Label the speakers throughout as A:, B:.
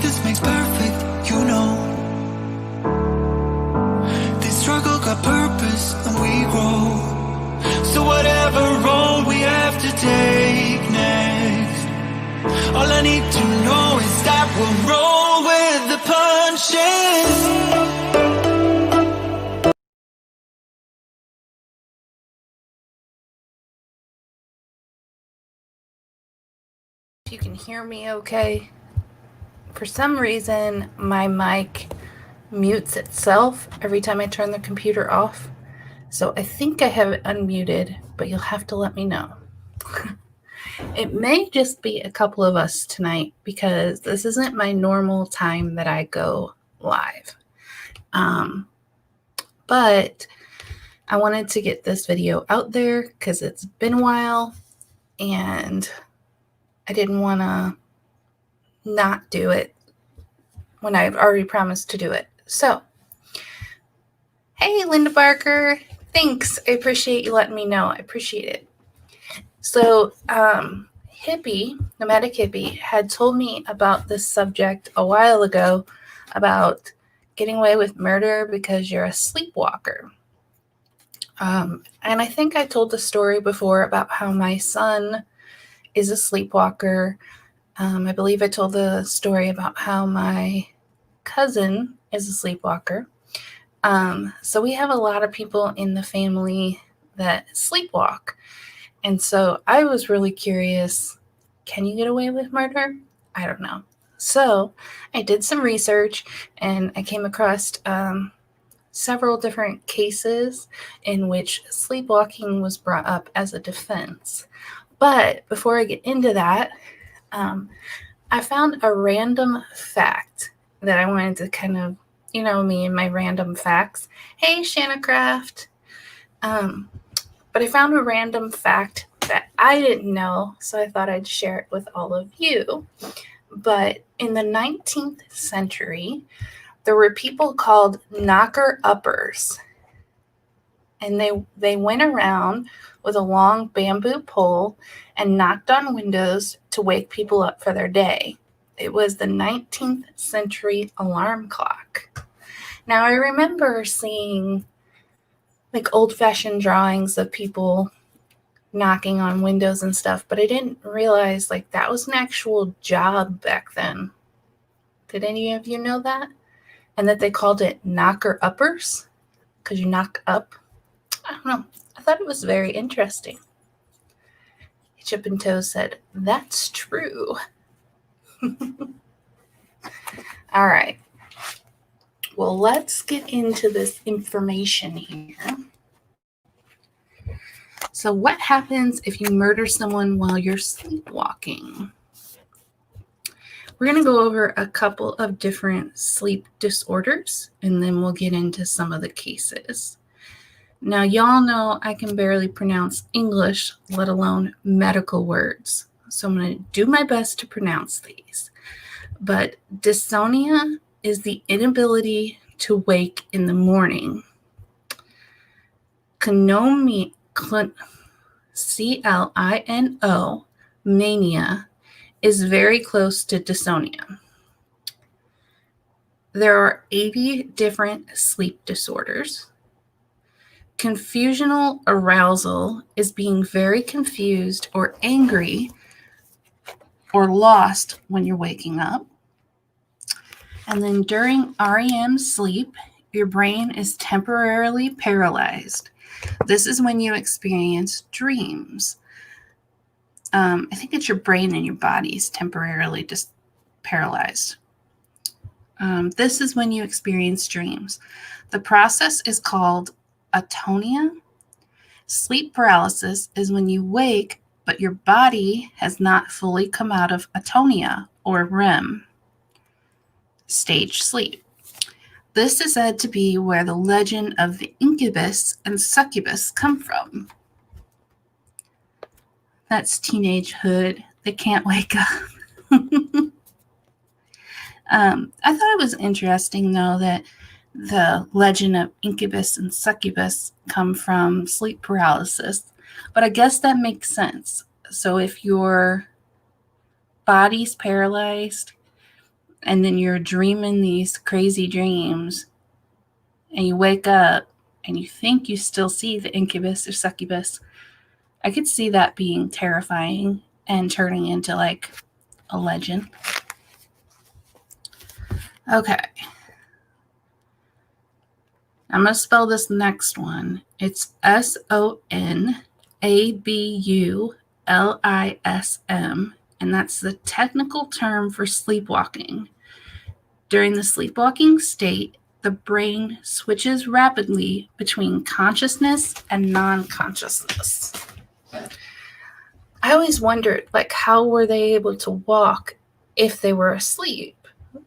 A: practice makes perfect, you know. This struggle got purpose and we grow. So whatever road we have to take next, all I need to know is that we'll roll with the punches.
B: If you can hear me okay. For some reason, my mic mutes itself every time I turn the computer off. So I think I have it unmuted, but you'll have to let me know. It may just be a couple of us tonight because this isn't my normal time that I go live. But I wanted to get this video out there because it's been a while and I didn't want to not do it when I've already promised to do it. So, hey, Linda Barker, thanks. I appreciate you letting me know. I appreciate it. So, Hippie, Nomadic Hippie, had told me about this subject a while ago about getting away with murder because you're a sleepwalker. And I think I told the story before about how my son is a sleepwalker. I believe I told the story about how my cousin is a sleepwalker. So we have a lot of people in the family that sleepwalk. And so I was really curious, can you get away with murder? I don't know. So I did some research and I came across several different cases in which sleepwalking was brought up as a defense. But before I get into that, I found a random fact that I wanted to kind of, me and my random facts. Hey, Shanna Craft. But I found a random fact that I didn't know, so I thought I'd share it with all of you. But in the 19th century, there were people called knocker-uppers. And they went around with a long bamboo pole and knocked on windows to wake people up for their day. It was the 19th century alarm clock. Now, I remember seeing like old-fashioned drawings of people knocking on windows and stuff, but I didn't realize like that was an actual job back then. Did any of you know that? And that they called it knocker-uppers because you knock up? I don't know. I thought it was very interesting. Chip and Toe said, that's true. All right. Well, let's get into this information here. So what happens if you murder someone while you're sleepwalking? We're going to go over a couple of different sleep disorders, and then we'll get into some of the cases. Now, y'all know I can barely pronounce English, let alone medical words. So I'm going to do my best to pronounce these. But dystonia is the inability to wake in the morning. CLINO, mania, is very close to dystonia. There are 80 different sleep disorders. Confusional arousal is being very confused or angry or lost when you're waking up. And then during REM sleep, your brain is temporarily paralyzed. This is when you experience dreams. I think it's your brain and your body is temporarily just paralyzed. This is when you experience dreams. The process is called atonia. Sleep paralysis is when you wake, but your body has not fully come out of atonia or REM stage sleep. This is said to be where the legend of the incubus and succubus come from. That's teenagehood. They can't wake up. I thought it was interesting, though, that the legend of incubus and succubus come from sleep paralysis. But I guess that makes sense. So if your body's paralyzed, and then you're dreaming these crazy dreams, and you wake up and you think you still see the incubus or succubus. I could see that being terrifying and turning into like a legend. Okay. I'm going to spell this next one. It's SONABULISM, and that's the technical term for sleepwalking. During the sleepwalking state, the brain switches rapidly between consciousness and non-consciousness. I always wondered, like, how were they able to walk if they were asleep,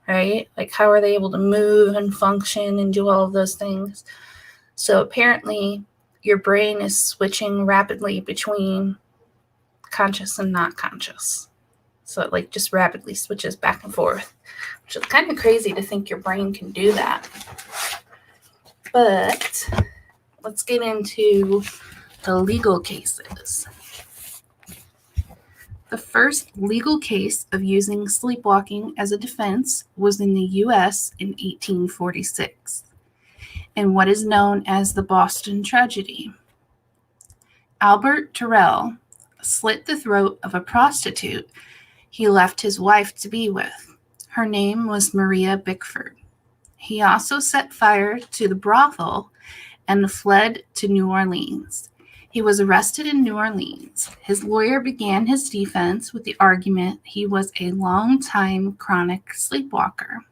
B: right? Like, how are they able to move and function and do all of those things? So apparently, your brain is switching rapidly between conscious and not conscious. So it like just rapidly switches back and forth, which is kind of crazy to think your brain can do that. But let's get into the legal cases. The first legal case of using sleepwalking as a defense was in the U.S. in 1846, in what is known as the Boston Tragedy. Albert Terrell slit the throat of a prostitute he left his wife to be with. Her name was Maria Bickford. He also set fire to the brothel and fled to New Orleans. He was arrested in New Orleans. His lawyer began his defense with the argument he was a long-time chronic sleepwalker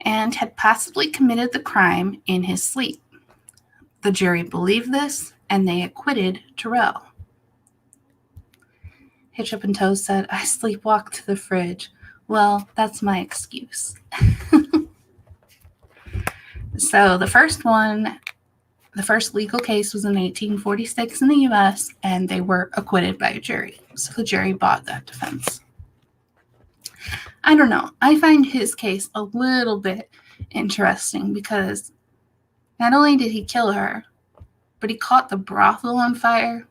B: and had possibly committed the crime in his sleep. The jury believed this, and they acquitted Terrell. Hitch Up and Toes said, I sleepwalked to the fridge. Well, that's my excuse. So the first legal case was in 1846 in the U.S., and they were acquitted by a jury. So the jury bought that defense. I don't know. I find his case a little bit interesting because not only did he kill her, but he caught the brothel on fire,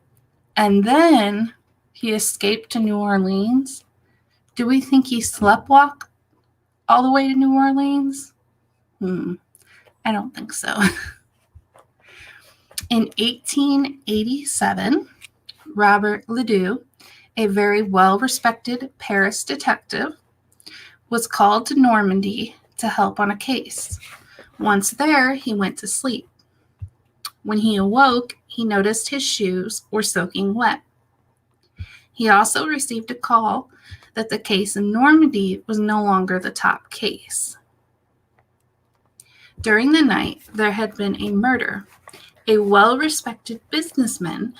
B: and then he escaped to New Orleans. Do we think he sleptwalked all the way to New Orleans? I don't think so. In 1887, Robert Ledoux, a very well-respected Paris detective, was called to Normandy to help on a case. Once there, he went to sleep. When he awoke, he noticed his shoes were soaking wet. He also received a call that the case in Normandy was no longer the top case. During the night, there had been a murder. A well-respected businessman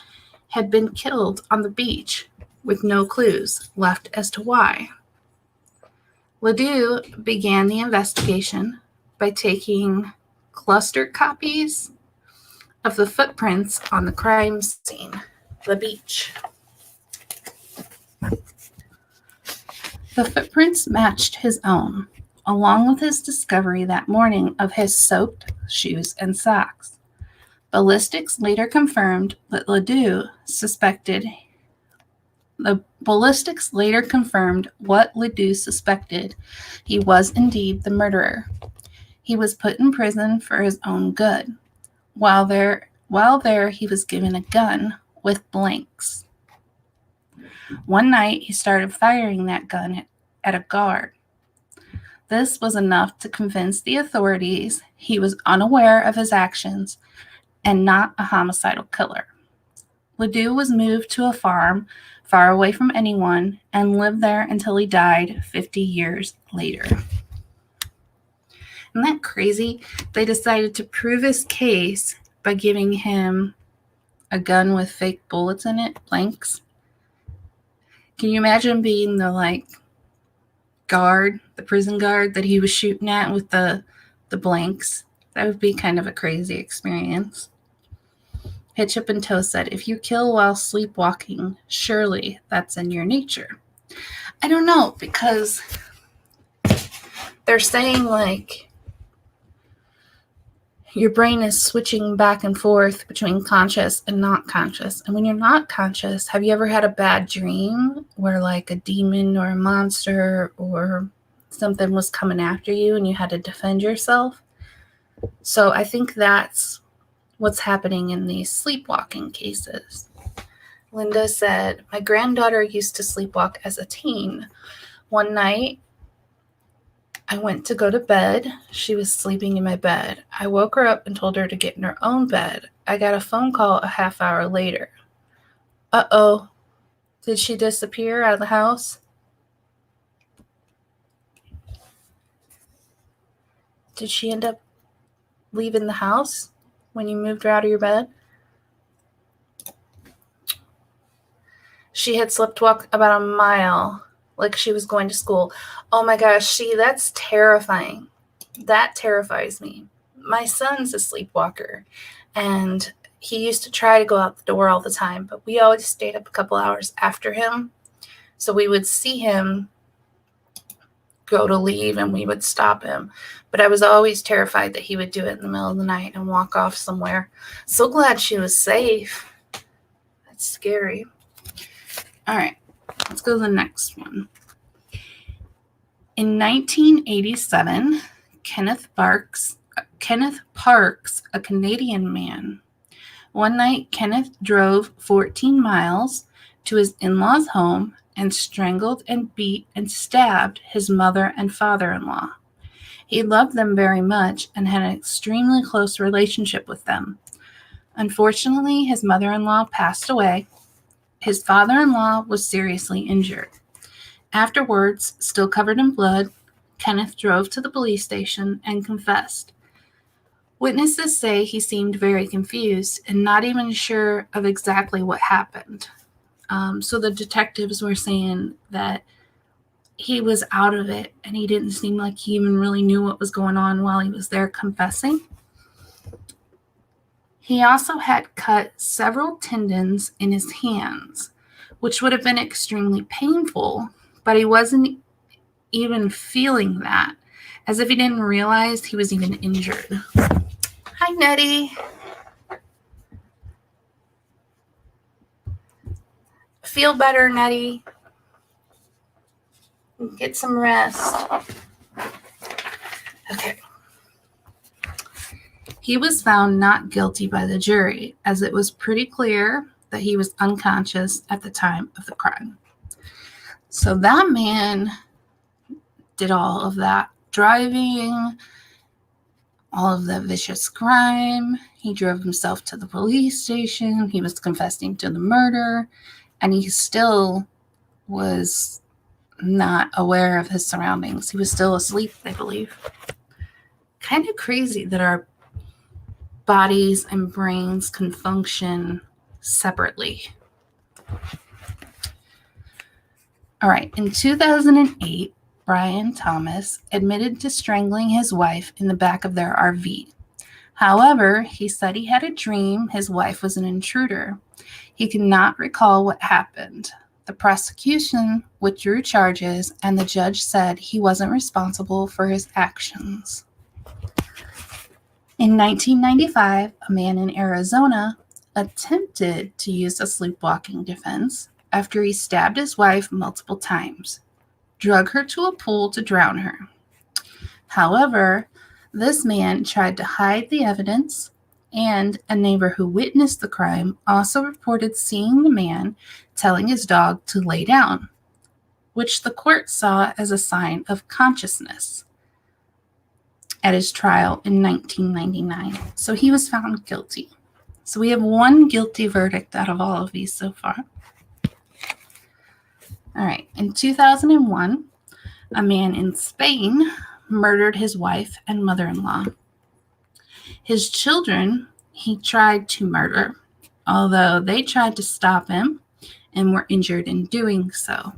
B: had been killed on the beach with no clues left as to why. Ledoux began the investigation by taking clustered copies of the footprints on the crime scene, the beach. The footprints matched his own, along with his discovery that morning of his soaked shoes and socks. Ballistics later confirmed what Ledoux suspected. He was indeed the murderer. He was put in prison for his own good. While there, he was given a gun with blanks. One night, he started firing that gun at a guard. This was enough to convince the authorities he was unaware of his actions and not a homicidal killer. Ledoux was moved to a farm far away from anyone and lived there until he died 50 years later. Isn't that crazy? They decided to prove his case by giving him a gun with fake bullets in it, blanks. Can you imagine being the guard, the prison guard that he was shooting at with the blanks? That would be kind of a crazy experience. Hitch Up and Toe said, if you kill while sleepwalking, surely that's in your nature. I don't know, because they're saying your brain is switching back and forth between conscious and not conscious. And when you're not conscious, have you ever had a bad dream where like a demon or a monster or something was coming after you and you had to defend yourself? So I think that's what's happening in these sleepwalking cases. Linda said, my granddaughter used to sleepwalk as a teen. One night, I went to go to bed. She was sleeping in my bed. I woke her up and told her to get in her own bed. I got a phone call a half hour later. Uh-oh. Did she disappear out of the house? Did she end up leaving the house when you moved her out of your bed? She had sleptwalked about a mile, like she was going to school. Oh my gosh, that's terrifying. That terrifies me. My son's a sleepwalker, and he used to try to go out the door all the time, but we always stayed up a couple hours after him. So we would see him go to leave and we would stop him. But I was always terrified that he would do it in the middle of the night and walk off somewhere. So glad she was safe. That's scary. All right, let's go to the next one. In 1987, Kenneth Parks, a Canadian man. One night, Kenneth drove 14 miles to his in-laws' home and strangled and beat and stabbed his mother and father-in-law. He loved them very much and had an extremely close relationship with them. Unfortunately, his mother-in-law passed away. His father-in-law was seriously injured. Afterwards, still covered in blood, Kenneth drove to the police station and confessed. Witnesses say he seemed very confused and not even sure of exactly what happened. So the detectives were saying that he was out of it and he didn't seem like he even really knew what was going on while he was there confessing. He also had cut several tendons in his hands, which would have been extremely painful, but he wasn't even feeling that, as if he didn't realize he was even injured. Hi, Nettie. Feel better, Nettie. Get some rest. Okay. He was found not guilty by the jury, as it was pretty clear that he was unconscious at the time of the crime. So that man did all of that driving, all of that vicious crime. He drove himself to the police station. He was confessing to the murder, and he still was not aware of his surroundings. He was still asleep, I believe. Kind of crazy that our bodies and brains can function separately. All right, in 2008, Brian Thomas admitted to strangling his wife in the back of their RV. However, he said he had a dream his wife was an intruder. He could not recall what happened. The prosecution withdrew charges, and the judge said he wasn't responsible for his actions. In 1995, a man in Arizona attempted to use a sleepwalking defense after he stabbed his wife multiple times, drug her to a pool to drown her. However, this man tried to hide the evidence, and a neighbor who witnessed the crime also reported seeing the man telling his dog to lay down, which the court saw as a sign of consciousness at his trial in 1999. So he was found guilty. So we have one guilty verdict out of all of these so far. All right. In 2001, a man in Spain murdered his wife and mother-in-law. His children, he tried to murder, although they tried to stop him and were injured in doing so.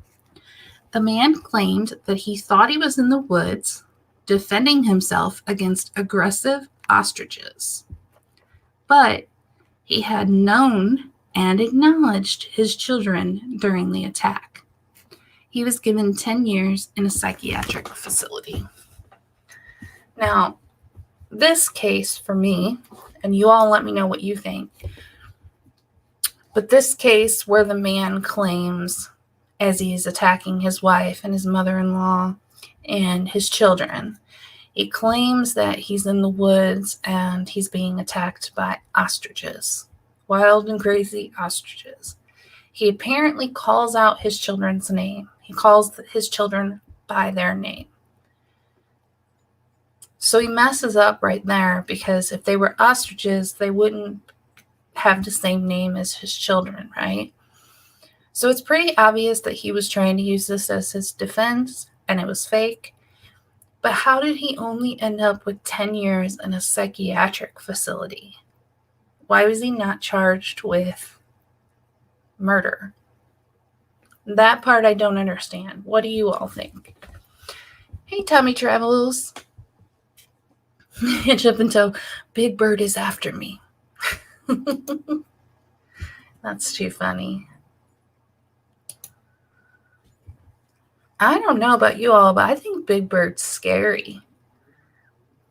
B: The man claimed that he thought he was in the woods defending himself against aggressive ostriches, but he had known and acknowledged his children during the attack. He was given 10 years in a psychiatric facility. Now, this case for me, and you all let me know what you think, but this case where the man claims, as he's attacking his wife and his mother-in-law and his children, he claims that he's in the woods and he's being attacked by ostriches, wild and crazy ostriches. He apparently calls out his children's name. He calls his children by their name. So he messes up right there, because if they were ostriches, they wouldn't have the same name as his children, right? So it's pretty obvious that he was trying to use this as his defense, and it was fake. But how did he only end up with 10 years in a psychiatric facility? Why was he not charged with murder? That part I don't understand. What do you all think? Hey, Tummy Travels. Hitch up until Big Bird is after me. That's too funny. I don't know about you all, but I think Big Bird's scary.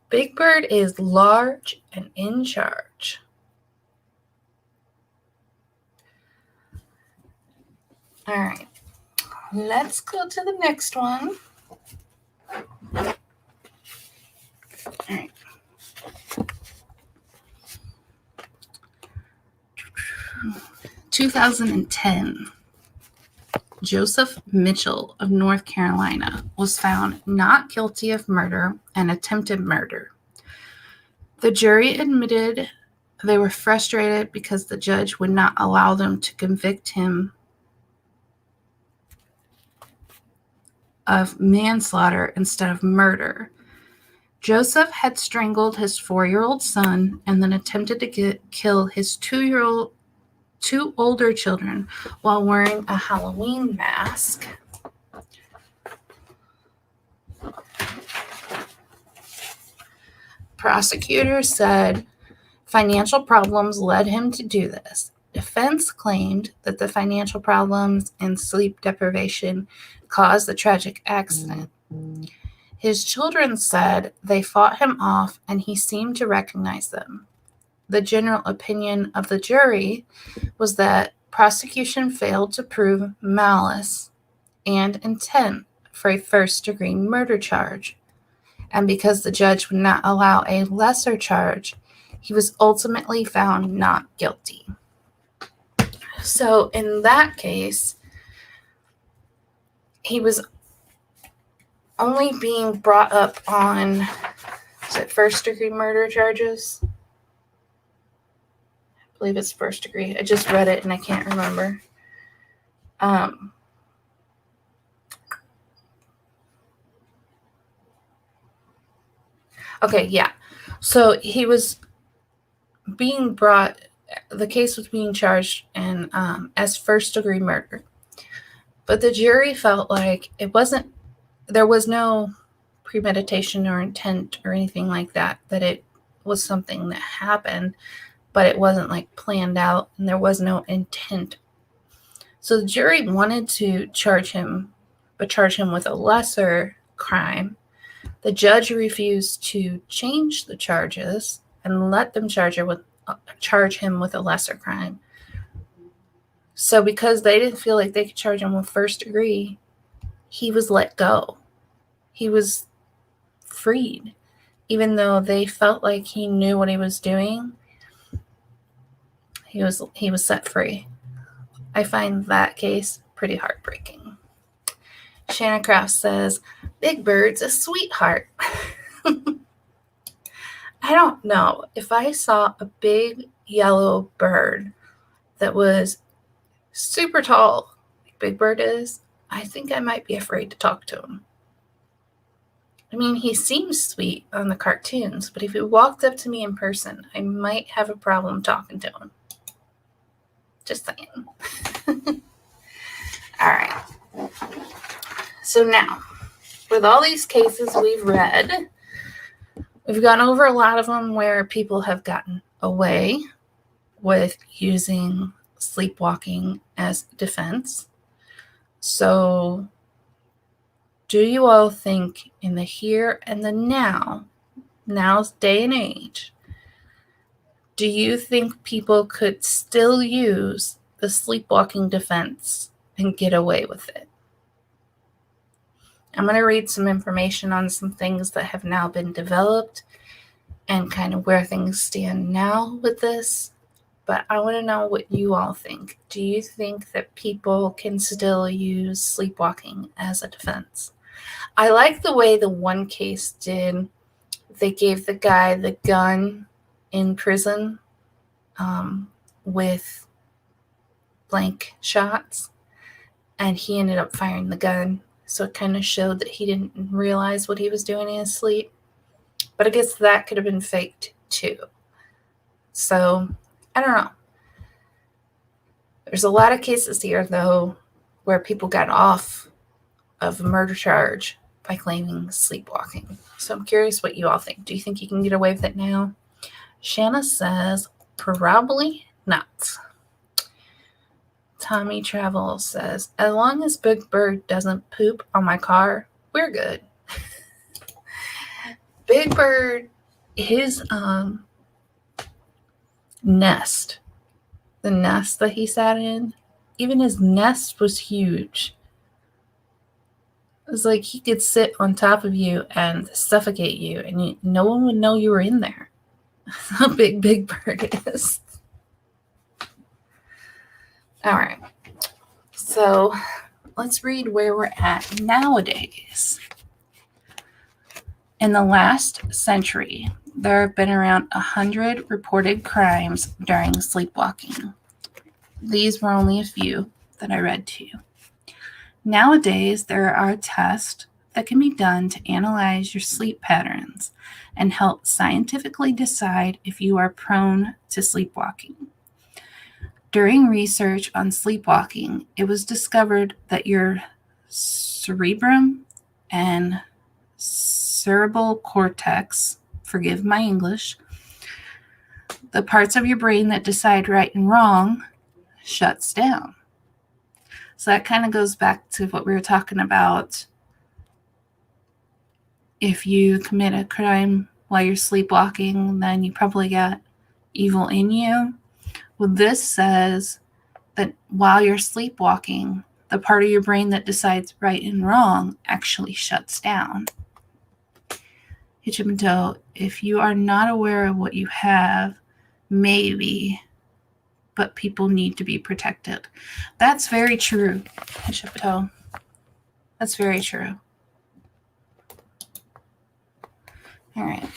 B: Big Bird is large and in charge. All right, let's go to the next one. All right. In 2010, Joseph Mitchell of North Carolina was found not guilty of murder and attempted murder. The jury admitted they were frustrated because the judge would not allow them to convict him of manslaughter instead of murder. Joseph had strangled his 4-year-old son and then attempted to kill his 2 older children while wearing a Halloween mask. Prosecutors said financial problems led him to do this. Defense claimed that the financial problems and sleep deprivation caused the tragic accident. His children said they fought him off and he seemed to recognize them. The general opinion of the jury was that prosecution failed to prove malice and intent for a first-degree murder charge. And because the judge would not allow a lesser charge, he was ultimately found not guilty. So in that case, he was only being brought up on, is it first-degree murder charges? I believe it's first degree. I just read it and I can't remember. Okay, yeah. So he was being brought, the case was being charged in as first-degree murder. But the jury felt like there was no premeditation or intent or anything like that, that it was something that happened, but it wasn't like planned out and there was no intent. So the jury wanted to charge him with a lesser crime. The judge refused to change the charges and let them charge him with a lesser crime. So because they didn't feel like they could charge him with first degree, he was let go. He was freed, even though they felt like he knew what he was doing. He was set free. I find that case pretty heartbreaking. Shanna Kraft says, Big Bird's a sweetheart. I don't know. If I saw a big yellow bird that was super tall, like Big Bird is, I think I might be afraid to talk to him. I mean, he seems sweet on the cartoons, but if he walked up to me in person, I might have a problem talking to him. Just saying. All right. So now, with all these cases we've read, we've gone over a lot of them where people have gotten away with using sleepwalking as defense. So, do you all think in the here and the now now's day and age, do you think people could still use the sleepwalking defense and get away with it? I'm going to read some information on some things that have now been developed and kind of where things stand now with this. But I want to know what you all think. Do you think that people can still use sleepwalking as a defense? I like the way the one case did. They gave the guy the gun in prison with blank shots, and he ended up firing the gun. So it kind of showed that he didn't realize what he was doing in his sleep. But I guess that could have been faked too. So, I don't know. There's a lot of cases here, though, where people got off of a murder charge by claiming sleepwalking. So I'm curious what you all think. Do you think you can get away with it now? Shanna says, probably not. Tommy Travel says, as long as Big Bird doesn't poop on my car, we're good. Big Bird, his nest, the nest that he sat in, even his nest was huge. It was like he could sit on top of you and suffocate you, and no one would know you were in there. That's how big Big Bird is. All right. So let's read where we're at nowadays. In the last century, there have been around 100 reported crimes during sleepwalking. These were only a few that I read to you. Nowadays, there are tests that can be done to analyze your sleep patterns and help scientifically decide if you are prone to sleepwalking. During research on sleepwalking, it was discovered that your cerebrum and cerebral cortex, forgive my English, the parts of your brain that decide right and wrong, shuts down. So that kind of goes back to what we were talking about. If you commit a crime while you're sleepwalking, then you probably got evil in you. Well, this says that while you're sleepwalking, the part of your brain that decides right and wrong actually shuts down. Hitchimento, if you are not aware of what you have, maybe, but people need to be protected. That's very true, Hitchimento. That's very true. All right.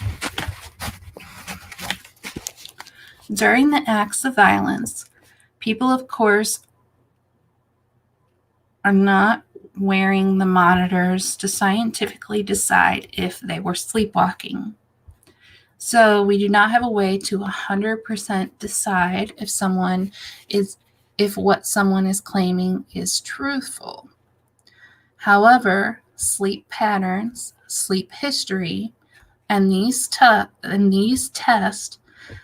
B: During the acts of violence, people, of course, are not wearing the monitors to scientifically decide if they were sleepwalking. So we do not have a way to 100% decide if what someone is claiming is truthful. However, sleep patterns, sleep history, and these tests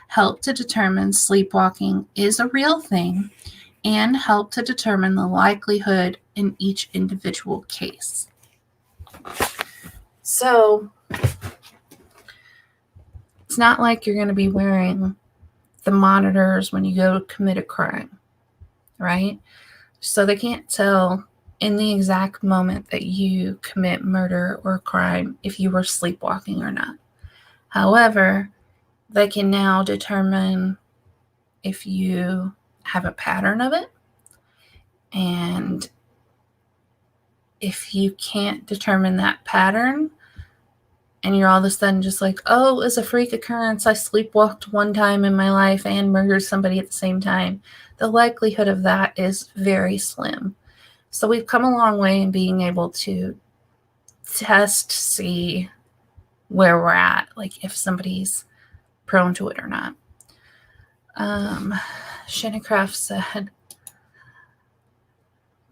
B: help to determine sleepwalking is a real thing and help to determine the likelihood in each individual case. So it's not like you're going to be wearing the monitors when you go to commit a crime, right? So they can't tell in the exact moment that you commit murder or crime if you were sleepwalking or not. However, they can now determine if you have a pattern of it. And if you can't determine that pattern, and you're all of a sudden just like, oh, it's a freak occurrence, I sleepwalked one time in my life and murdered somebody at the same time, the likelihood of that is very slim. So we've come a long way in being able to test, see where we're at, like if somebody's prone to it or not. Shannicraft said,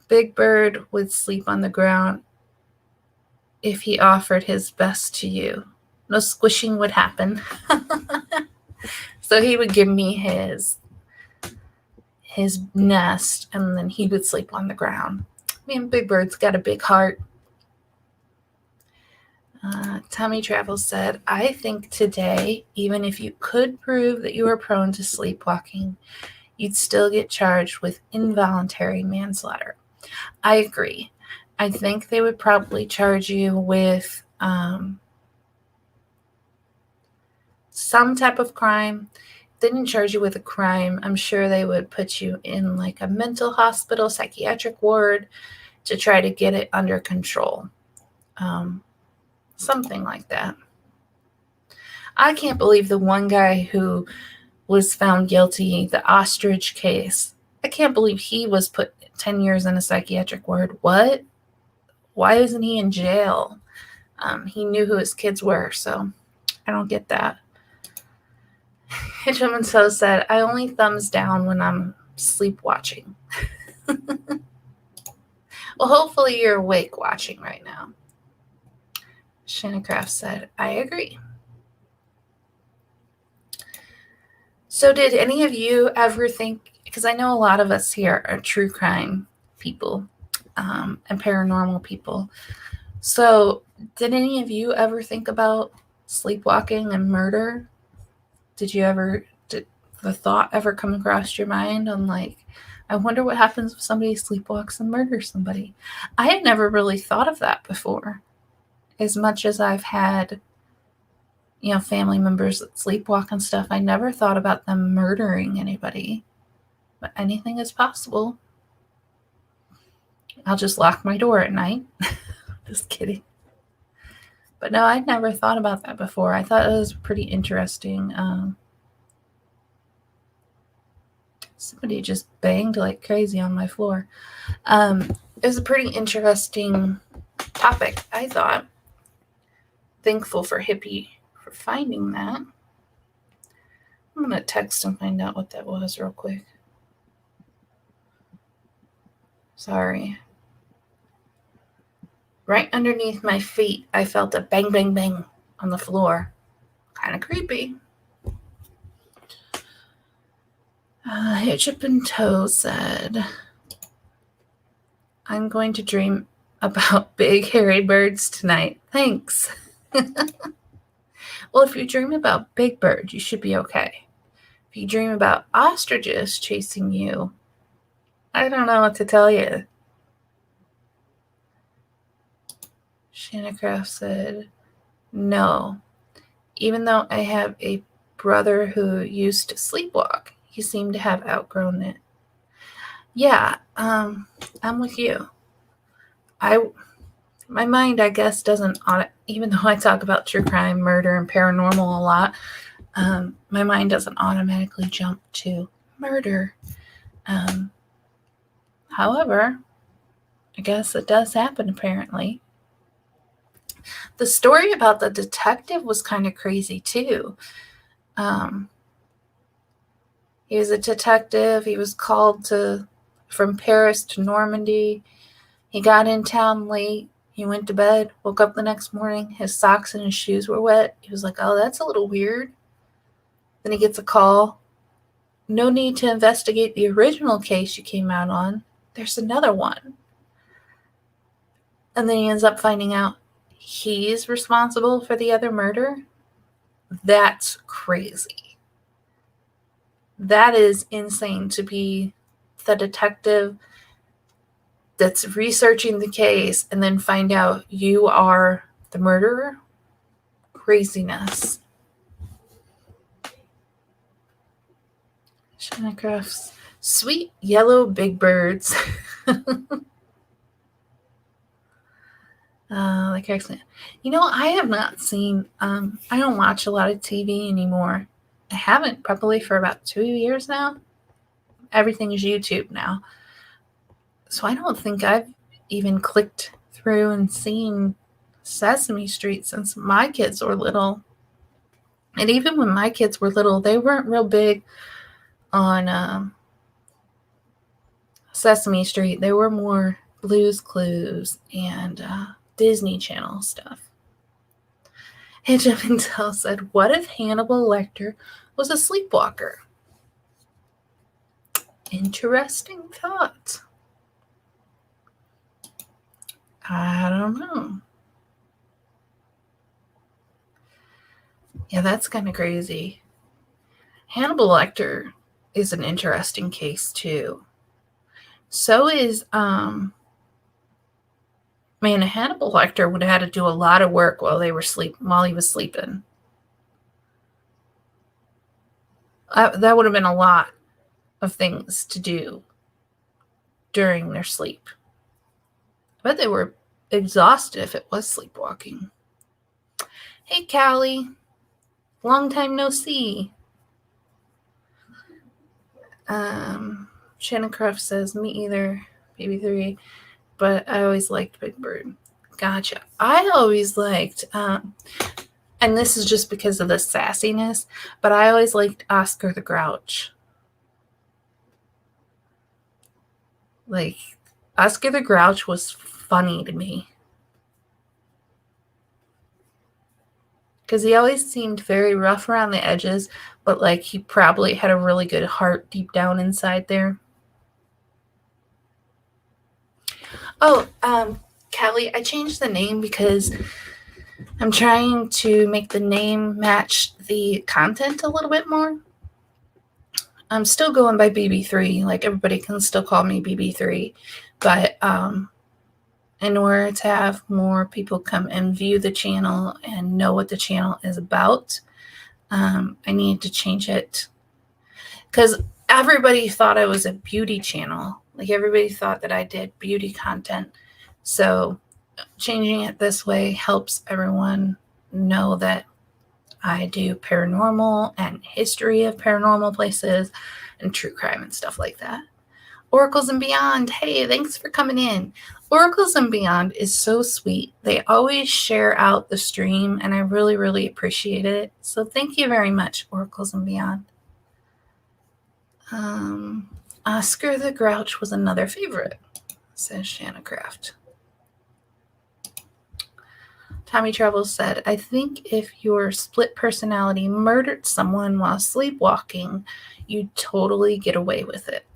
B: Big Bird would sleep on the ground if he offered his best to you. No squishing would happen. So he would give me his nest, and then he would sleep on the ground. I mean, Big Bird's got a big heart. Tommy Travel said, I think today, even if you could prove that you were prone to sleepwalking, you'd still get charged with involuntary manslaughter. I agree. I think they would probably charge you with some type of crime. If they didn't charge you with a crime, I'm sure they would put you in like a mental hospital, psychiatric ward to try to get it under control. Something like that. I can't believe the one guy who was found guilty, the ostrich case. I can't believe he was put 10 years in a psychiatric ward. What? Why isn't he in jail? He knew who his kids were, so I don't get that. Hitchum and So said, I only thumbs down when I'm sleep watching. Well, hopefully you're awake watching right now. Shanacraft said, I agree. So did any of you ever think, because I know a lot of us here are true crime people and paranormal people. So did any of you ever think about sleepwalking and murder? Did the thought ever come across your mind on like, I wonder what happens if somebody sleepwalks and murders somebody? I had never really thought of that before. As much as I've had, family members that sleepwalk and stuff, I never thought about them murdering anybody. But anything is possible. I'll just lock my door at night. Just kidding. But no, I'd never thought about that before. I thought it was pretty interesting. Somebody just banged like crazy on my floor. It was a pretty interesting topic, I thought. Thankful for Hippie for finding that. I'm going to text and find out what that was real quick. Sorry. Right underneath my feet, I felt a bang, bang, bang on the floor. Kind of creepy. Hitchup and Toe said, I'm going to dream about big hairy birds tonight. Thanks. Well, if you dream about big birds, you should be okay. If you dream about ostriches chasing you, I don't know what to tell you. Shanacraft said, no. Even though I have a brother who used to sleepwalk, he seemed to have outgrown it. Yeah, I'm with you. My mind, I guess, doesn't, even though I talk about true crime, murder, and paranormal a lot, my mind doesn't automatically jump to murder. However, I guess it does happen, apparently. The story about the detective was kind of crazy, too. He was a detective. He was called from Paris to Normandy. He got in town late. He went to bed, woke up the next morning. His socks and his shoes were wet. He was like, oh, that's a little weird. Then he gets a call. No need to investigate the original case you came out on. There's another one. And then he ends up finding out he's responsible for the other murder. That's crazy. That is insane to be the detective that's researching the case and then find out you are the murderer. Craziness. Shanacraft's sweet yellow big birds. Like excellent. I have not seen, I don't watch a lot of TV anymore. I haven't probably for about 2 years now. Everything is YouTube now. So I don't think I've even clicked through and seen Sesame Street since my kids were little. And even when my kids were little, they weren't real big on Sesame Street. They were more Blue's Clues and Disney Channel stuff. And Jemintel said, what if Hannibal Lecter was a sleepwalker? Interesting thought. I don't know. Yeah, that's kind of crazy. Hannibal Lecter is an interesting case too. So is man, Hannibal Lecter would have had to do a lot of work while he was sleeping. That would have been a lot of things to do during their sleep. I bet they were exhausted if it was sleepwalking. Hey, Callie. Long time no see. Shannon Croft says, me either, BB3, but I always liked Big Bird. Gotcha. I always liked, and this is just because of the sassiness, but I always liked Oscar the Grouch. Like, Oscar the Grouch was funny to me. Because he always seemed very rough around the edges, but like he probably had a really good heart deep down inside there. Oh, Callie, I changed the name because I'm trying to make the name match the content a little bit more. I'm still going by BB3. Like, everybody can still call me BB3. But in order to have more people come and view the channel and know what the channel is about, I need to change it. Because everybody thought I was a beauty channel. Like, everybody thought that I did beauty content. So changing it this way helps everyone know that I do paranormal and history of paranormal places and true crime and stuff like that. Oracles and Beyond, hey, thanks for coming in. Oracles and Beyond is so sweet. They always share out the stream, and I really, really appreciate it. So thank you very much, Oracles and Beyond. Oscar the Grouch was another favorite, says Shanna Craft. Tommy Travels said, I think if your split personality murdered someone while sleepwalking, you'd totally get away with it.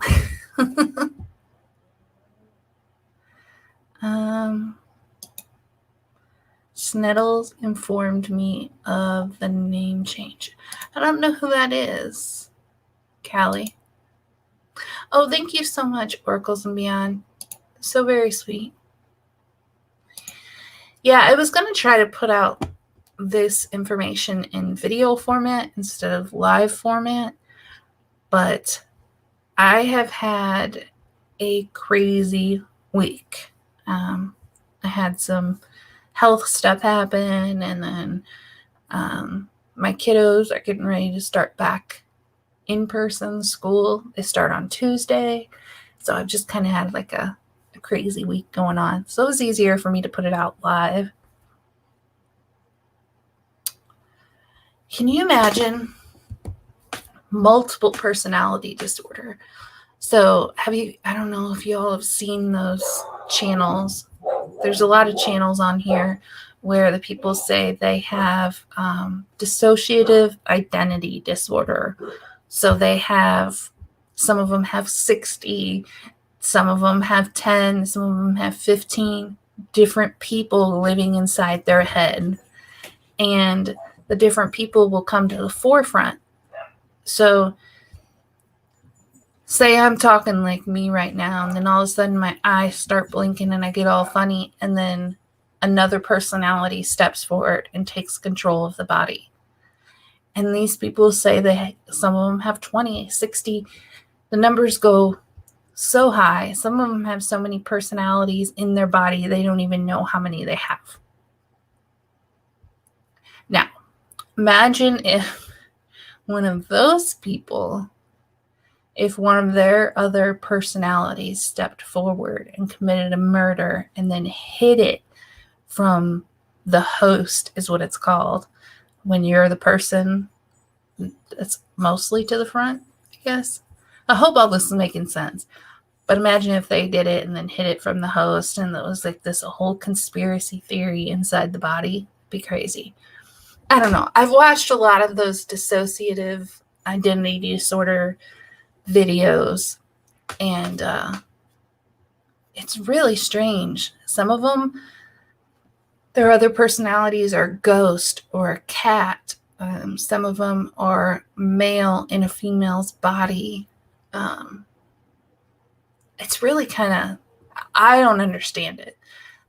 B: Sneddles informed me of the name change. I don't know who that is. Callie. Oh, thank you so much, Oracles and Beyond. So very sweet. Yeah, I was going to try to put out this information in video format instead of live format, but I have had a crazy week. I had some health stuff happen, and then my kiddos are getting ready to start back in-person school. They start on Tuesday, so I've just kind of had like a crazy week going on. So it was easier for me to put it out live. Can you imagine multiple personality disorder? So I don't know if you all have seen those channels. There's a lot of channels on here where the people say they have dissociative identity disorder. So they have, some of them have 60, some of them have 10, some of them have 15 different people living inside their head. And the different people will come to the forefront. So say I'm talking like me right now, and then all of a sudden my eyes start blinking and I get all funny, and then another personality steps forward and takes control of the body. And these people say that some of them have 20, 60. The numbers go so high. Some of them have so many personalities in their body, they don't even know how many they have. Now, imagine if one of those people, if one of their other personalities stepped forward and committed a murder and then hid it from the host, is what it's called, when you're the person that's mostly to the front, I guess. I hope all this is making sense. But imagine if they did it and then hid it from the host, and it was like this whole conspiracy theory inside the body. It'd be crazy. I don't know. I've watched a lot of those dissociative identity disorder videos, and it's really strange. Some of them, their other personalities are a ghost or a cat Some of them are male in a female's body. It's really kind of, I don't understand it.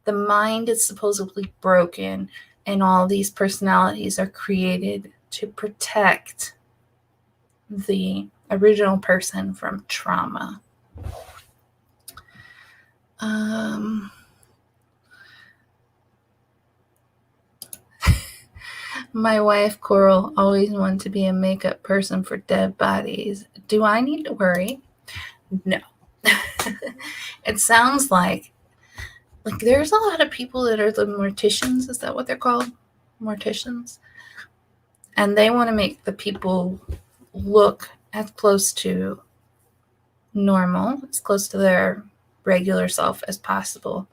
B: The mind is supposedly broken, and all these personalities are created to protect the original person from trauma. My wife, Coral, always wanted to be a makeup person for dead bodies. Do I need to worry? No. It sounds like there's a lot of people that are the morticians. Is that what they're called? Morticians? And they want to make the people look as close to normal, as close to their regular self as possible.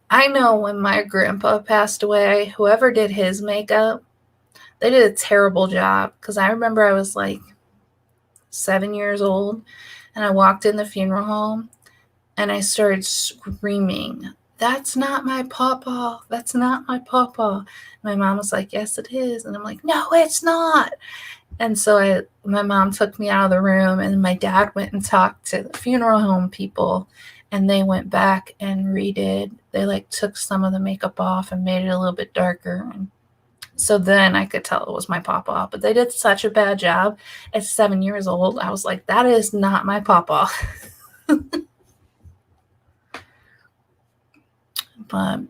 B: I know when my grandpa passed away, whoever did his makeup, they did a terrible job, because I remember I was like 7 years old, and I walked in the funeral home and I started screaming, "That's not my papa. That's not my papa." My mom was like, "Yes, it is." And I'm like, "No, it's not." And so my mom took me out of the room, and my dad went and talked to the funeral home people, and they went back and redid. They took some of the makeup off and made it a little bit darker. And so then I could tell it was my papa. But they did such a bad job. At 7 years old, I was like, that is not my papa. But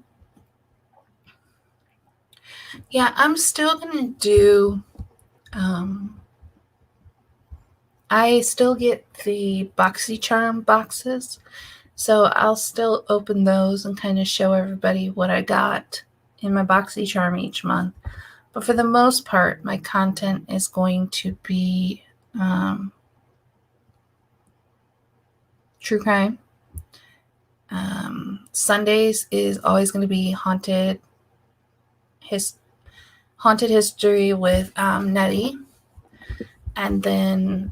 B: yeah, I'm still going to do, I still get the BoxyCharm boxes. So I'll still open those and kind of show everybody what I got in my BoxyCharm each month. But for the most part, my content is going to be true crime. Sundays is always going to be haunted history with Nettie. And then,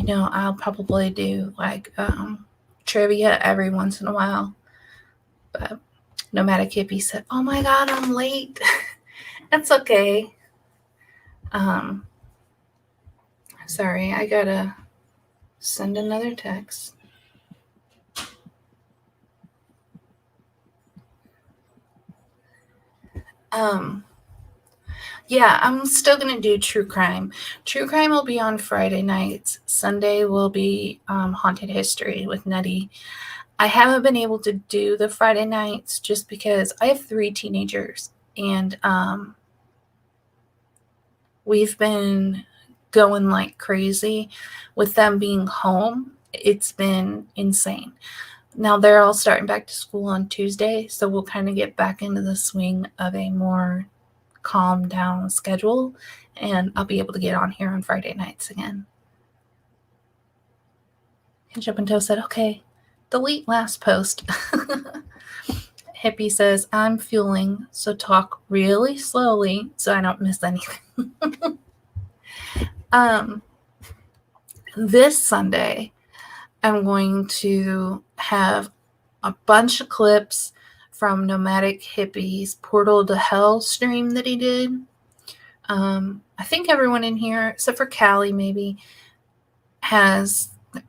B: I'll probably do trivia every once in a while. But Nomadic Hippie said, "Oh my God, I'm late." That's okay. Sorry, I gotta send another text. Yeah, I'm still going to do true crime. True crime will be on Friday nights. Sunday will be haunted history with Nettie. I haven't been able to do the Friday nights just because I have 3 teenagers, and we've been going like crazy with them being home. It's been insane. Now they're all starting back to school on Tuesday, so we'll kind of get back into the swing of a more calm down schedule, and I'll be able to get on here on Friday nights again. Jump and Toe said, "Okay, delete last post." Hippie says, "I'm fueling, so talk really slowly so I don't miss anything." This Sunday, I'm going to have a bunch of clips from Nomadic Hippie's Portal to Hell stream that he did. I think everyone in here, except for Callie maybe,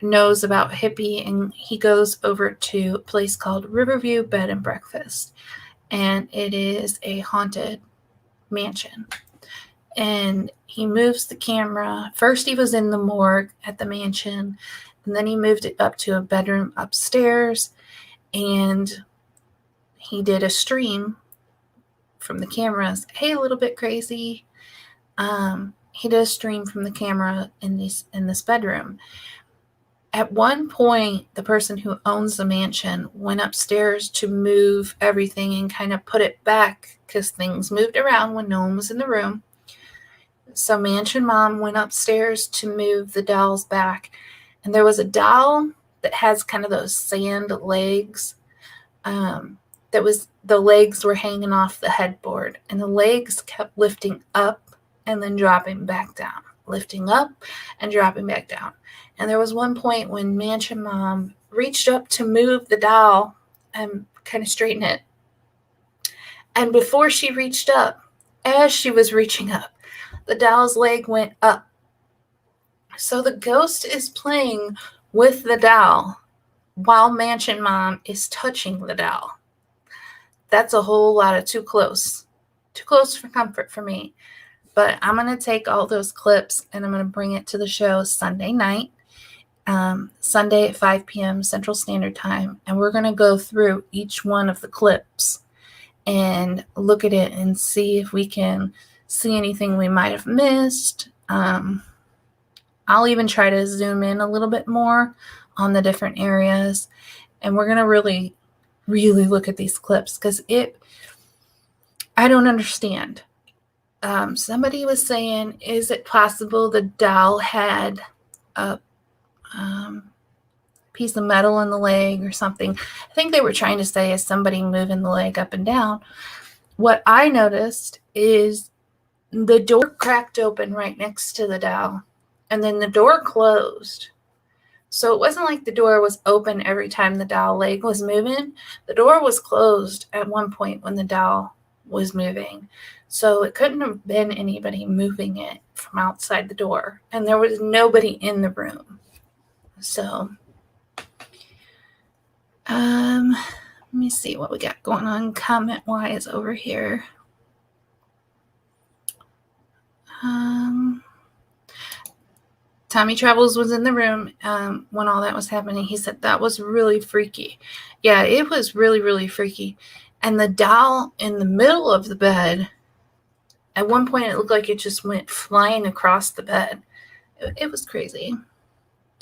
B: knows about Hippie, and he goes over to a place called Riverview Bed and Breakfast, and it is a haunted mansion. And he moves the camera. First he was in the morgue at the mansion, and then he moved it up to a bedroom upstairs, and he did a stream from the cameras. Hey, a little bit crazy. He did a stream from the camera in this bedroom. At one point, the person who owns the mansion went upstairs to move everything and kind of put it back because things moved around when no one was in the room. So Mansion Mom went upstairs to move the dolls back, and there was a doll that has kind of those sand legs. The legs were hanging off the headboard, and the legs kept lifting up and then dropping back down, lifting up and dropping back down. And there was one point when Mansion Mom reached up to move the doll and kind of straighten it. And before she reached up, As she was reaching up, the doll's leg went up. So the ghost is playing with the doll while Mansion Mom is touching the doll. That's a whole lot of too close. Too close for comfort for me. But I'm going to take all those clips and I'm going to bring it to the show Sunday night, Sunday at 5 p.m. Central Standard Time. And we're going to go through each one of the clips and look at it and see if we can see anything we might have missed. I'll even try to zoom in a little bit more on the different areas. And we're going to really, really look at these clips because I don't understand. Somebody was saying, is it possible the doll had a piece of metal in the leg or something? I think they were trying to say, is somebody moving the leg up and down? What I noticed is the door cracked open right next to the doll, and then the door closed. So it wasn't like the door was open every time the doll leg was moving. The door was closed at one point when the doll was moving. So it couldn't have been anybody moving it from outside the door. And there was nobody in the room. So, let me see what we got going on comment-wise over here. Tommy Travels was in the room when all that was happening. He said that was really freaky. Yeah, it was really, really freaky. And the doll in the middle of the bed, at one point it looked like it just went flying across the bed. It was crazy.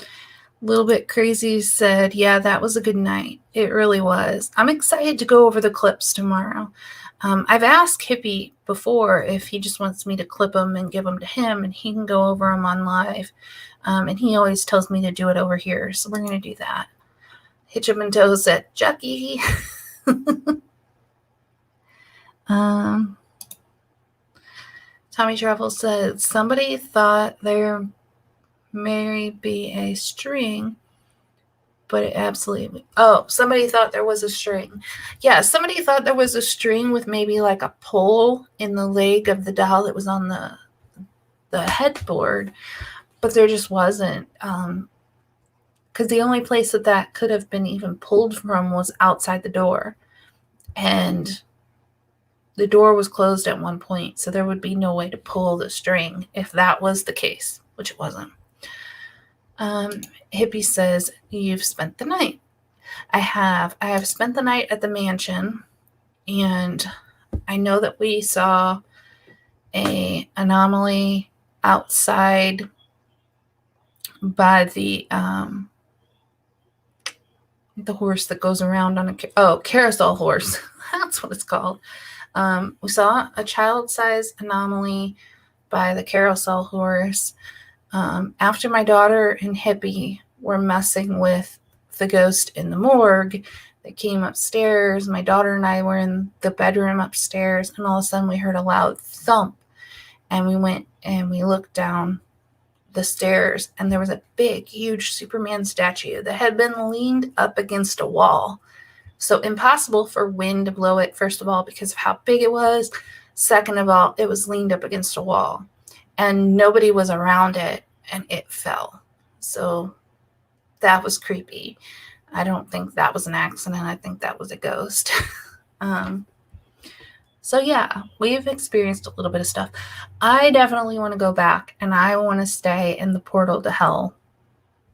B: A little bit crazy said, yeah, that was a good night. It really was. I'm excited to go over the clips tomorrow. I've asked Hippie before if he just wants me to clip them and give them to him, and he can go over them on live. And he always tells me to do it over here, so we're going to do that. Hitchum Toes said, Chucky. Tommy Travel said, somebody thought there may be a string, but it absolutely... Oh, somebody thought there was a string. Yeah, somebody thought there was a string with maybe like a pole in the leg of the doll that was on the headboard, but there just wasn't. Because the only place that could have been even pulled from was outside the door. And the door was closed at one point, so there would be no way to pull the string if that was the case, which it wasn't. Hippie says, you've spent the night. I have spent the night at the mansion, and I know that we saw a anomaly outside by the horse that goes around on a carousel horse. That's what it's called. We saw a child-sized anomaly by the carousel horse. After my daughter and Hippie were messing with the ghost in the morgue, they came upstairs. My daughter and I were in the bedroom upstairs, and all of a sudden we heard a loud thump. And we went and we looked down the stairs, and there was a big, huge Superman statue that had been leaned up against a wall. So impossible for wind to blow it, first of all, because of how big it was. Second of all, it was leaned up against a wall. And nobody was around it, and it fell. So that was creepy. I don't think that was an accident. I think that was a ghost. So yeah, we've experienced a little bit of stuff. I definitely want to go back, and I want to stay in the portal to hell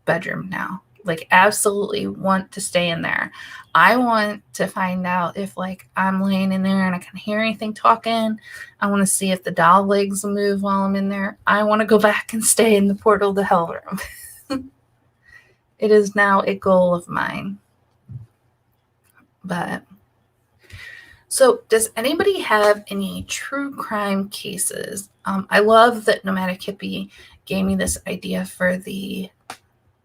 B: bedroom now. Like, absolutely want to stay in there. I want to find out if, like, I'm laying in there and I can hear anything talking. I want to see if the doll legs move while I'm in there. I want to go back and stay in the portal to hell room. It is now a goal of mine. But, so does anybody have any true crime cases? I love that Nomadic Hippie gave me this idea for the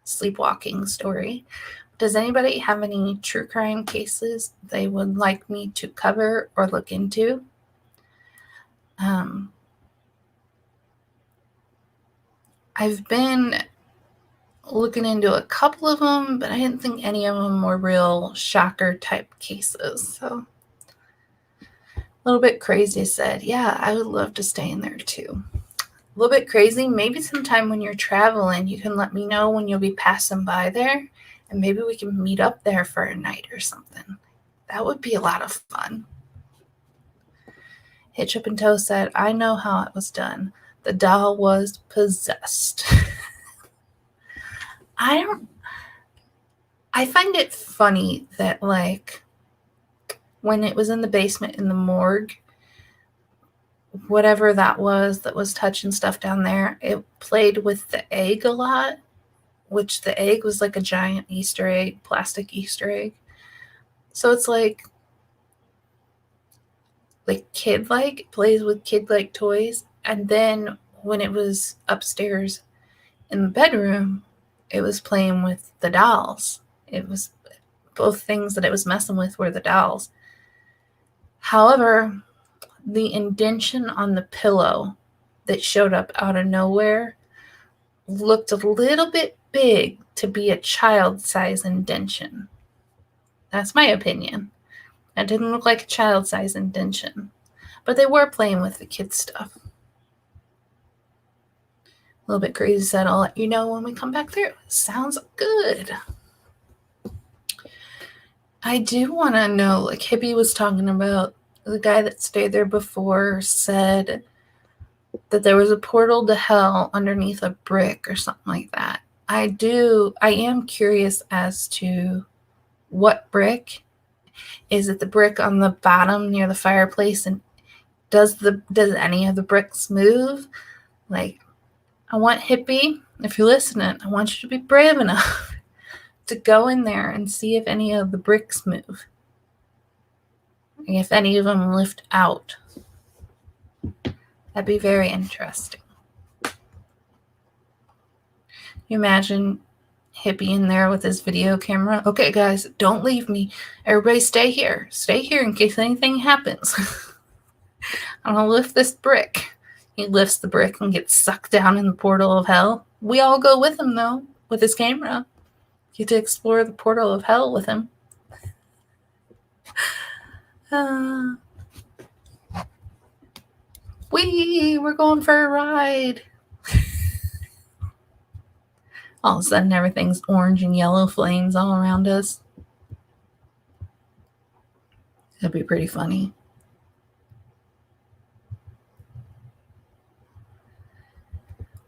B: Sleepwalking story. Does anybody have any true crime cases they would like me to cover or look into? I've been looking into a couple of them, but I didn't think any of them were real shocker type cases. So Little Bit Crazy said, yeah, I would love to stay in there too. A Little Bit Crazy, maybe sometime when you're traveling, you can let me know when you'll be passing by there, and maybe we can meet up there for a night or something. That would be a lot of fun. Hitch Up and Toe said, I know how it was done. The doll was possessed. I find it funny that, like, when it was in the basement in the morgue, whatever that was touching stuff down there, it played with the egg a lot, which the egg was like a giant Easter egg, plastic Easter egg. So it's like kid-like, plays with kid-like toys. And then when it was upstairs in the bedroom, it was playing with the dolls. It was both things that it was messing with were the dolls. However, the indention on the pillow that showed up out of nowhere looked a little bit big to be a child-size indention. That's my opinion. It didn't look like a child-size indention. But they were playing with the kid stuff. A Little Bit Crazy said, I'll let you know when we come back through. Sounds good. I do want to know, like Hippie was talking about, the guy that stayed there before said that there was a portal to hell underneath a brick or something like that. I am curious as to what brick. Is it the brick on the bottom near the fireplace? And does any of the bricks move? Like, I want Hippie, if you're listening, I want you to be brave enough to go in there and see if any of the bricks move. If any of them lift out. That'd be very interesting. You imagine Hippie in there with his video camera. Okay, guys, don't leave me. Everybody stay here. Stay here in case anything happens. I'm going to lift this brick. He lifts the brick and gets sucked down in the portal of hell. We all go with him, though, with his camera. Get to explore the portal of hell with him. We're going for a ride. All of a sudden, everything's orange and yellow flames all around us. That'd be pretty funny.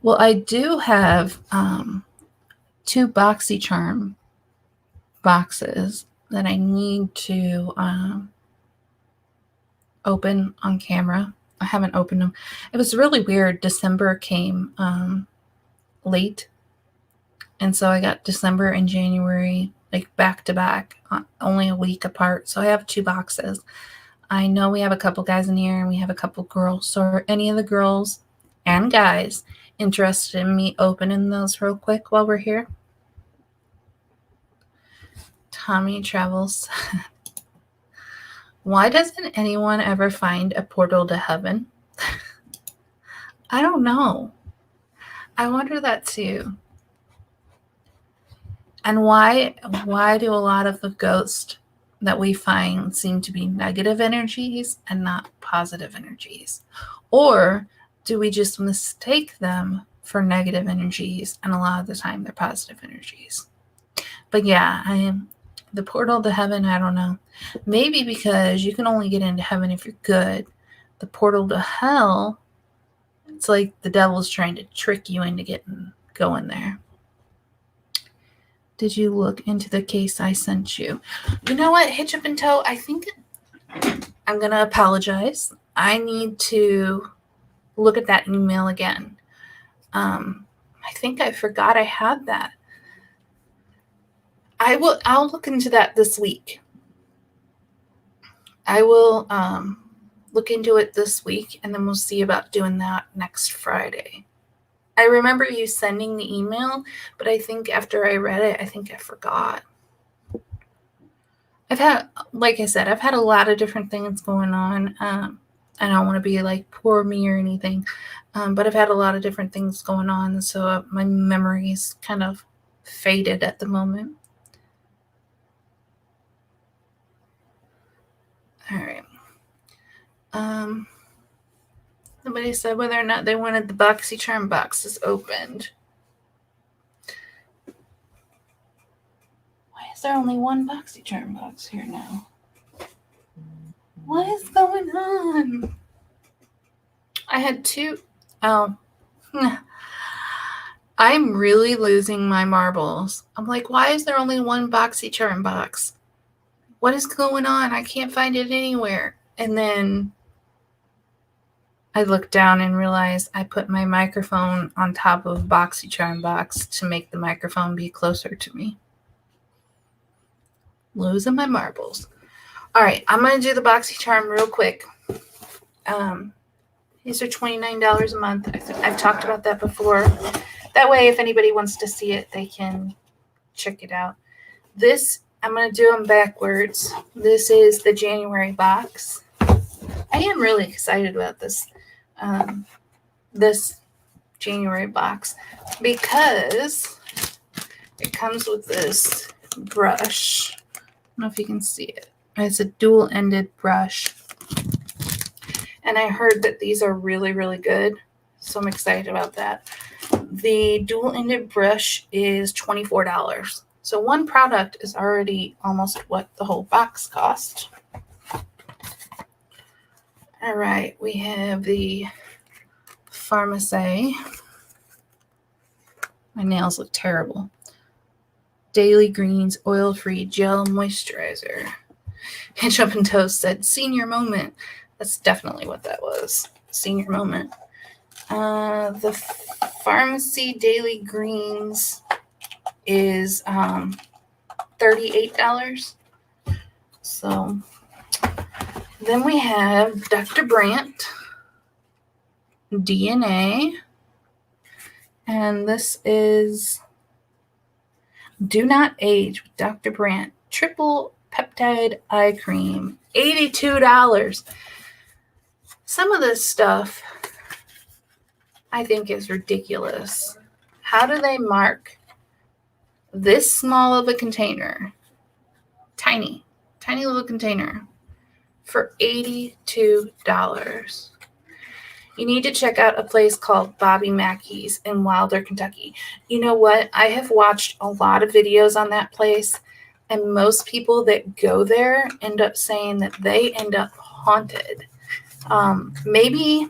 B: Well, I do have 2 BoxyCharm boxes that I need to open on camera. I haven't opened them. It was really weird. December came late. And so I got December and January like back to back, only a week apart. So I have 2 boxes. I know we have a couple guys in here and we have a couple girls. So are any of the girls and guys interested in me opening those real quick while we're here? Tommy Travels. Why doesn't anyone ever find a portal to heaven? I don't know. I wonder that too. And why do a lot of the ghosts that we find seem to be negative energies and not positive energies? Or do we just mistake them for negative energies and a lot of the time they're positive energies? But yeah, the portal to heaven, I don't know. Maybe because you can only get into heaven if you're good. The portal to hell, it's like the devil's trying to trick you into going there. Did you look into the case I sent you? You know what, Hitch Up and Toe? I think I'm going to apologize. I need to look at that email again. I think I forgot I had that. I'll look into that this week. I will look into it this week, and then we'll see about doing that next Friday. I remember you sending the email, but I think after I read it, I think I forgot. Like I said, I've had a lot of different things going on. I don't want to be like poor me or anything, but I've had a lot of different things going on, so my memory's kind of faded at the moment. All right. Nobody said whether or not they wanted the BoxyCharm boxes opened. Why is there only one BoxyCharm box here now? What is going on? I had two. Oh. I'm really losing my marbles. I'm like, why is there only one BoxyCharm box? What is going on? I can't find it anywhere. And then I looked down and realized I put my microphone on top of BoxyCharm box to make the microphone be closer to me. Losing my marbles. All right, I'm going to do the BoxyCharm real quick. These are $29 a month. I've talked about that before. That way, if anybody wants to see it, they can check it out. This, I'm going to do them backwards. This is the January box. I am really excited about this, this January box because it comes with this brush. I don't know if you can see it. It's a dual-ended brush. And I heard that these are really, really good. So I'm excited about that. The dual-ended brush is $24. So one product is already almost what the whole box cost. All right, we have the Pharmacy. My nails look terrible. Daily Greens Oil-Free Gel Moisturizer. And Jump and Toast said, senior moment. That's definitely what that was. Senior moment. The Pharmacy Daily Greens is $38. So then we have Dr. Brandt DNA. And this is Do Not Age with Dr. Brandt Triple Peptide Eye Cream. $82. Some of this stuff I think is ridiculous. How do they mark this small of a container, tiny little container, for $82? You need to check out a place called Bobby Mackey's in Wilder, Kentucky. You know what? I have watched a lot of videos on that place, and most people that go there end up saying that they end up haunted. Maybe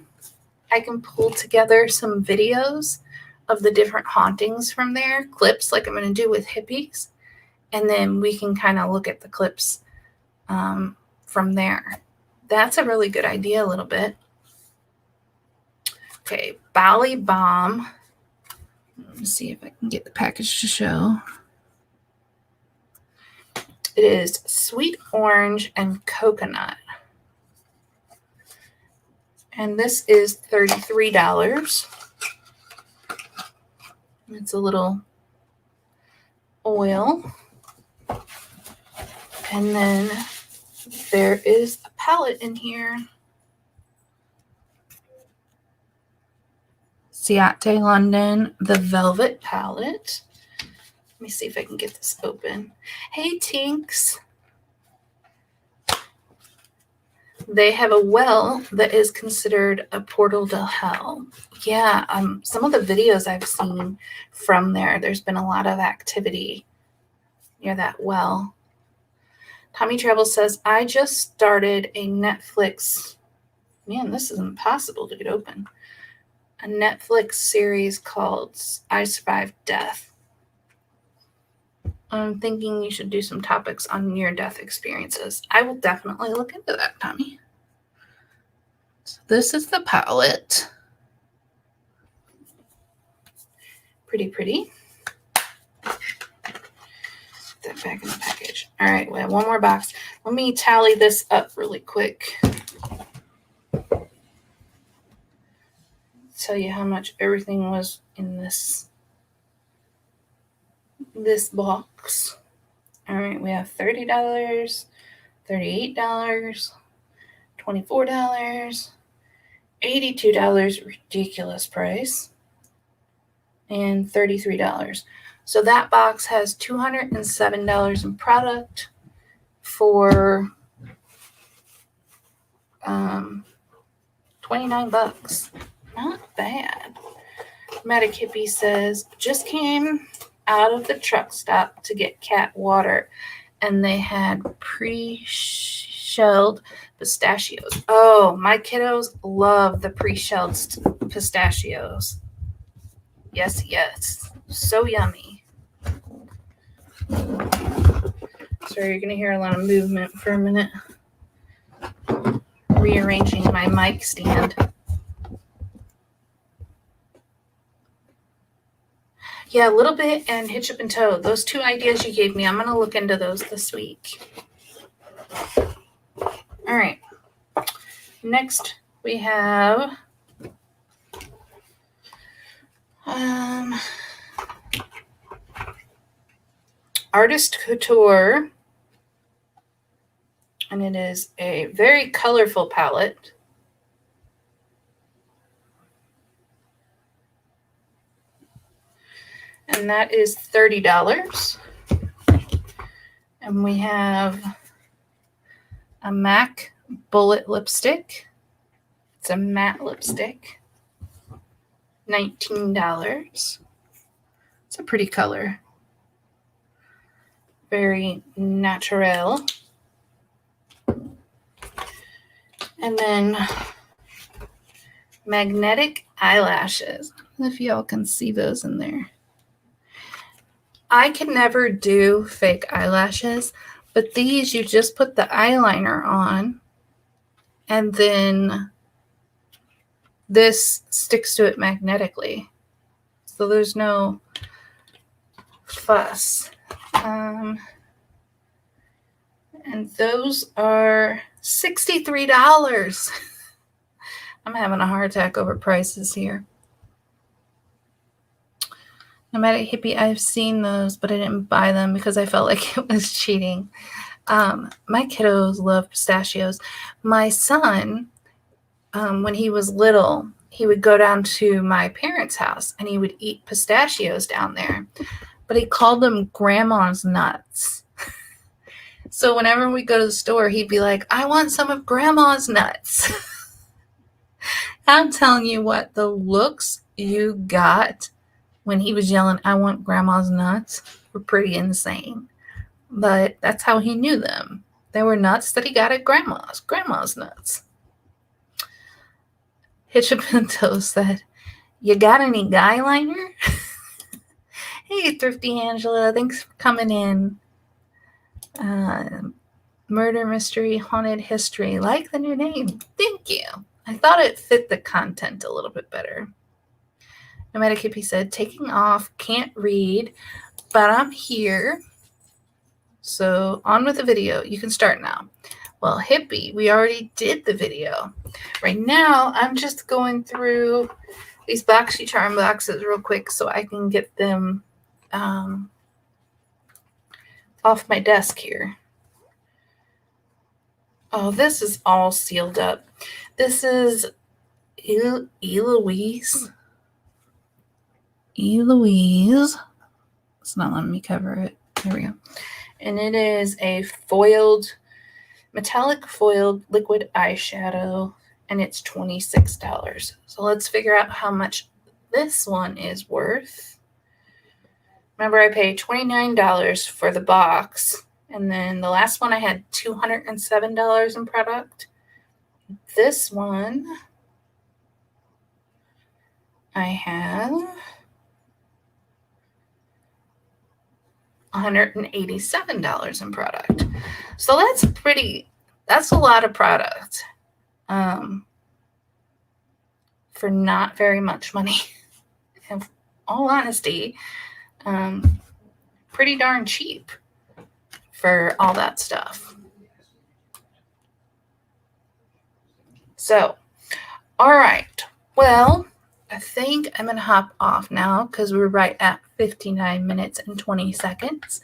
B: I can pull together some videos of the different hauntings from there, clips like I'm going to do with hippies, and then we can kind of look at the clips from there. That's a really good idea a little bit. Okay, Bali Balm. Let me see if I can get the package to show. It is sweet orange and coconut. And this is $33. It's a little oil. And then there is a palette in here. Ciate London, the Velvet Palette. Let me see if I can get this open. Hey, Tinks. They have a well that is considered a portal to hell. Yeah, some of the videos I've seen from there, there's been a lot of activity near that well. Tommy Travel says, I just started a Netflix. Man, this is impossible to get open. A Netflix series called I Survived Death. I'm thinking you should do some topics on near-death experiences. I will definitely look into that, Tommy. So this is the palette. Pretty. Put that back in the package. All right, we have one more box. Let me tally this up really quick. Tell you how much everything was in this box. All right, we have $30, $38, $24, $82, ridiculous price, and $33. So that box has $207 in product for $29. Not bad. Dramatic Hippie says, just came out of the truck stop to get cat water, and they had pre-shelled pistachios. Oh, my kiddos love the pre-shelled pistachios. Yes, yes. So yummy. Sorry, you're going to hear a lot of movement for a minute. Rearranging my mic stand. Yeah, a little bit and Hitch Up and Toe. Those two ideas you gave me, I'm going to look into those this week. All right. Next, we have Artist Couture. And it is a very colorful palette. And that is $30. And we have a MAC Bullet lipstick. It's a matte lipstick. $19. It's a pretty color. Very natural. And then magnetic eyelashes. I don't know if y'all can see those in there. I can never do fake eyelashes, but these you just put the eyeliner on and then this sticks to it magnetically. So there's no fuss. And those are $63. I'm having a heart attack over prices here. Nomadic Hippie, I've seen those, but I didn't buy them because I felt like it was cheating. My kiddos love pistachios. My son, when he was little, he would go down to my parents' house and he would eat pistachios down there. But he called them grandma's nuts. So whenever we go to the store, he'd be like, I want some of grandma's nuts. I'm telling you what, the looks you got when he was yelling, I want grandma's nuts, were pretty insane. But that's how he knew them. They were nuts that he got at grandma's nuts. Hitch Up and Toe said, you got any guy liner? Hey, Thrifty Angela, thanks for coming in. Murder Mystery Haunted History. Like the new name. Thank you. I thought it fit the content a little bit better. Nomadic Hippie said, taking off, can't read, but I'm here. So on with the video. You can start now. Well, Hippie, we already did the video. Right now, I'm just going through these BoxyCharm boxes real quick so I can get them off my desk here. Oh, this is all sealed up. This is Eloise. It's not letting me cover it. There we go. And it is a metallic foiled liquid eyeshadow, and it's $26. So let's figure out how much this one is worth. Remember, I paid $29 for the box, and then the last one I had $207 in product. This one I have $187 in product. So that's a lot of product for not very much money. In all honesty, pretty darn cheap for all that stuff. So, all right. Well, I think I'm going to hop off now because we're right at 59 minutes and 20 seconds.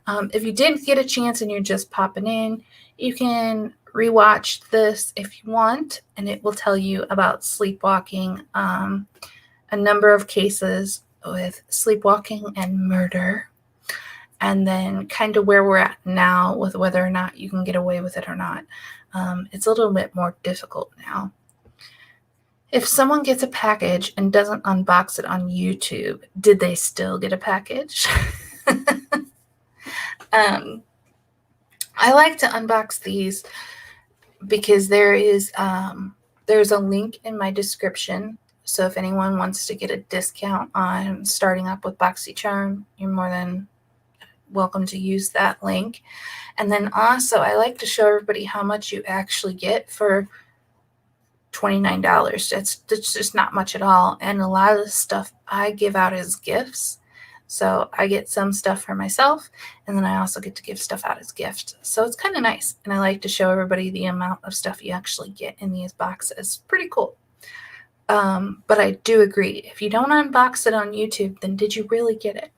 B: If you didn't get a chance and you're just popping in, you can rewatch this if you want, and it will tell you about sleepwalking, a number of cases with sleepwalking and murder, and then kind of where we're at now with whether or not you can get away with it or not. It's a little bit more difficult now. If someone gets a package and doesn't unbox it on YouTube, did they still get a package? I like to unbox these because there's a link in my description. So if anyone wants to get a discount on starting up with BoxyCharm, you're more than welcome to use that link. And then also, I like to show everybody how much you actually get for $29. That's just not much at all. And a lot of the stuff I give out as gifts. So I get some stuff for myself, and then I also get to give stuff out as gifts. So it's kind of nice. And I like to show everybody the amount of stuff you actually get in these boxes. Pretty cool. But I do agree. If you don't unbox it on YouTube, then did you really get it?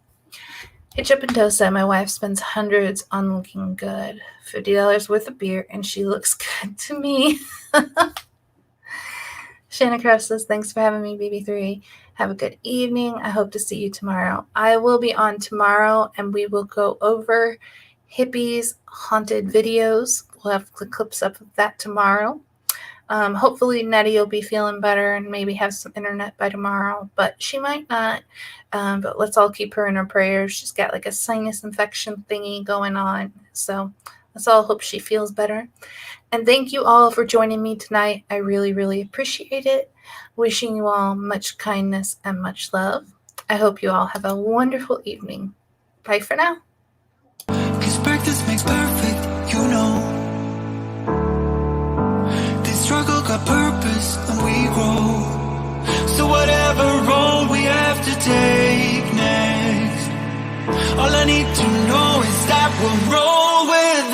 B: Hitch Up and Dosa, my wife spends hundreds on looking good. $50 worth of beer, and she looks good to me. Shanna Cross says, thanks for having me, BB3. Have a good evening. I hope to see you tomorrow. I will be on tomorrow, and we will go over hippies haunted videos. We'll have clips up of that tomorrow. Hopefully Nettie will be feeling better and maybe have some internet by tomorrow, but she might not. But let's all keep her in our prayers. She's got like a sinus infection thingy going on. So let's all hope she feels better. And thank you all for joining me tonight. I really, really appreciate it. Wishing you all much kindness and much love. I hope you all have a wonderful evening. Bye for now.
A: 'Cause practice makes perfect, you know. This struggle got purpose and we grow. So whatever road we have to take next, all I need to know is that we're rolling.